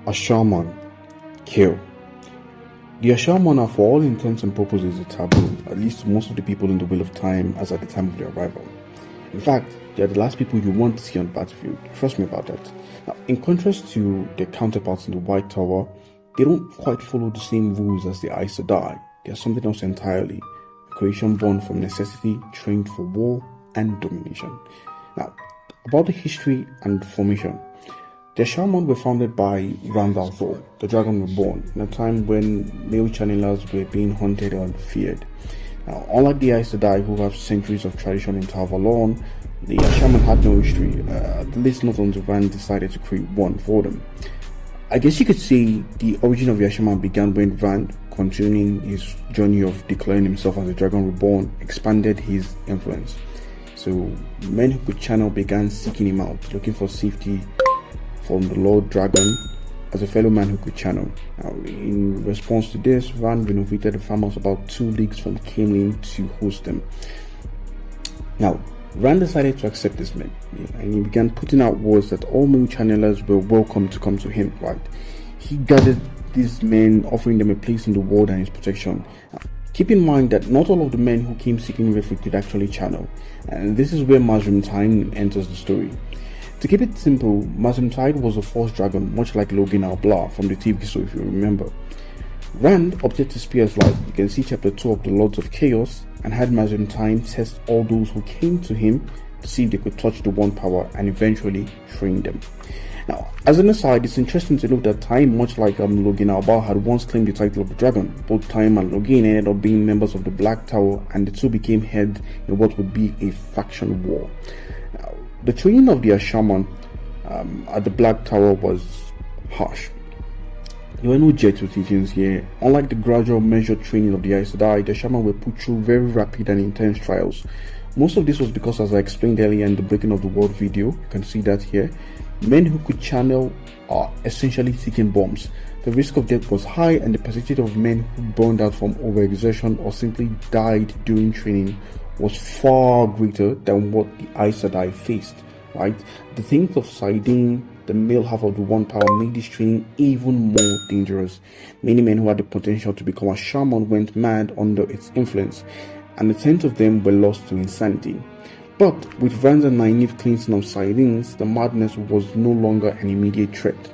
Asha'man kill. The Asha'man are for all intents and purposes a taboo, at least to most of the people in the Wheel of Time as at the time of their arrival. In fact, they are the last people you want to see on the battlefield, trust me about that. Now, in contrast to their counterparts in the White Tower, they don't quite follow the same rules as the Aes Sedai. They are something else entirely, a creation born from necessity, trained for war and domination. Now, about the history and formation. The Asha'man were founded by Thor, the dragon reborn, in a time when male channelers were being hunted and feared. Now, unlike the Aes Sedai, who have centuries of tradition in Tar Valon, the Asha'man had no history, at least not until Rand decided to create one for them. I guess you could say the origin of the Asha'man began when Rand, continuing his journey of declaring himself as a dragon reborn, expanded his influence. So men who could channel began seeking him out, looking for safety from the Lord Dragon as a fellow man who could channel. Now, in response to this, Rand renovated the farmhouse about 2 leagues from Camelin to host them. Now, Rand decided to accept this man, and he began putting out words that all male channelers were welcome to come to him, right? He gathered these men, offering them a place in the world and his protection. Now, keep in mind that not all of the men who came seeking refuge could actually channel, and this is where Mazrim Taim enters the story. To keep it simple, Mazrim Taim was a false dragon, much like Logan Alblar from the TV show if you remember. Rand opted to spare his life. You can see chapter 2 of the Lords of Chaos, and had Mazrim Taim test all those who came to him to see if they could touch the One Power and eventually train them. Now, as an aside, it's interesting to note that Taim, much like Logan Alblar, had once claimed the title of the dragon. Both Taim and Logan ended up being members of the Black Tower, and the two became heads in what would be a faction war. Now, the training of the Asha'man at the Black Tower was harsh. There were no gentle teachings here. Unlike the gradual measured training of the Aes Sedai, the Asha'man were put through very rapid and intense trials. Most of this was because, as I explained earlier in the Breaking of the World video, you can see that here, men who could channel are essentially ticking bombs. The risk of death was high, and the percentage of men who burned out from overexertion or simply died during training was far greater than what the Aes Sedai faced, right? The things of saidin, the male half of the One Power, made this training even more dangerous. Many men who had the potential to become a shaman went mad under its influence, and a tenth of them were lost to insanity. But with Rand's naive cleansing of saidins, the madness was no longer an immediate threat.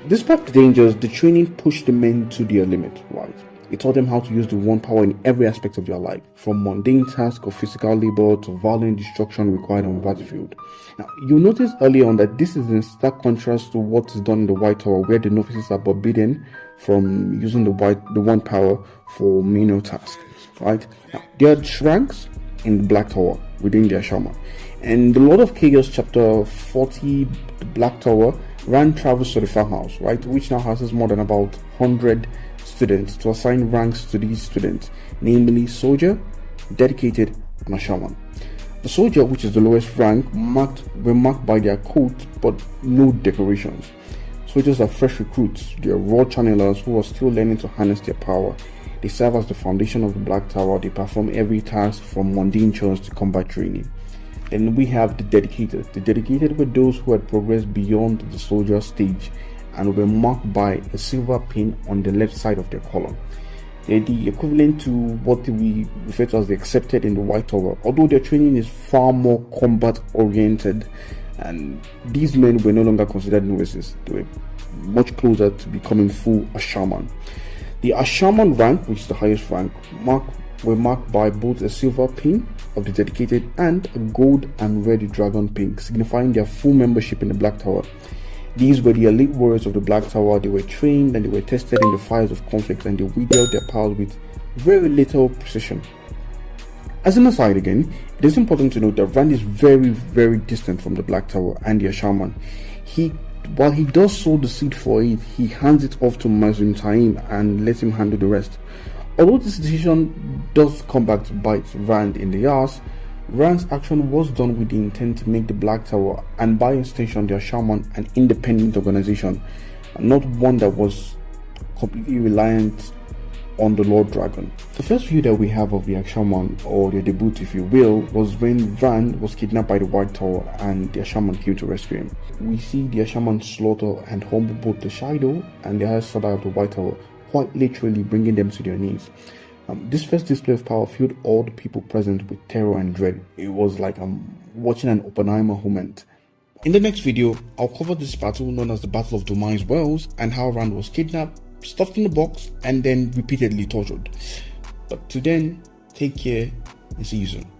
Despite the dangers, the training pushed the men to their limit, right? It taught them how to use the One Power in every aspect of their life, from mundane tasks of physical labor to violent destruction required on the battlefield. Now, you'll notice earlier on that this is in stark contrast to what is done in the White Tower, where the novices are forbidden from using the One Power for menial tasks, right? Now, there are ranks in the Black Tower within the Asha'man. And the Lord of Chaos chapter 40, the Black Tower, Rand travels to the farmhouse, right, which now houses more than about 100 students, to assign ranks to these students, namely soldier, dedicated, and Asha'man. The soldier, which is the lowest rank, were marked by their coat but no decorations. Soldiers are fresh recruits. They are raw channelers who are still learning to harness their power. They serve as the foundation of the Black Tower. They perform every task from mundane chores to combat training. Then we have the dedicated. The dedicated were those who had progressed beyond the soldier stage and were marked by a silver pin on the left side of their column. They're the equivalent to what we refer to as the accepted in the White Tower, although their training is far more combat oriented, and these men were no longer considered novices. They were much closer to becoming full Asha'man. The Asha'man rank, which is the highest rank, were marked by both a silver pin of the dedicated and a gold and red dragon pin, signifying their full membership in the Black Tower. These were the elite warriors of the Black Tower. They were trained and they were tested in the fires of conflict, and they wielded their powers with very little precision. As an aside again, it is important to note that Rand is very, very distant from the Black Tower and the Asha'man. While he does sow the seed for it, he hands it off to Mazrim Taim and lets him handle the rest. Although this decision does come back to bite Rand in the ass, Rand's action was done with the intent to make the Black Tower, and by extension the Asha'man, an independent organization, and not one that was completely reliant on the Lord Dragon. The first view that we have of the Asha'man, or their debut if you will, was when Rand was kidnapped by the White Thor and the Asha'man came to rescue him. We see the Asha'man slaughter and humble both the Shadow and the other side of the White Thor, quite literally bringing them to their knees. This first display of power filled all the people present with terror and dread. It was like watching an Oppenheimer moment. In the next video, I'll cover this battle known as the Battle of Dumai's Wells and how Rand was kidnapped, stuffed in a box, and then repeatedly tortured. But till then, take care and see you soon.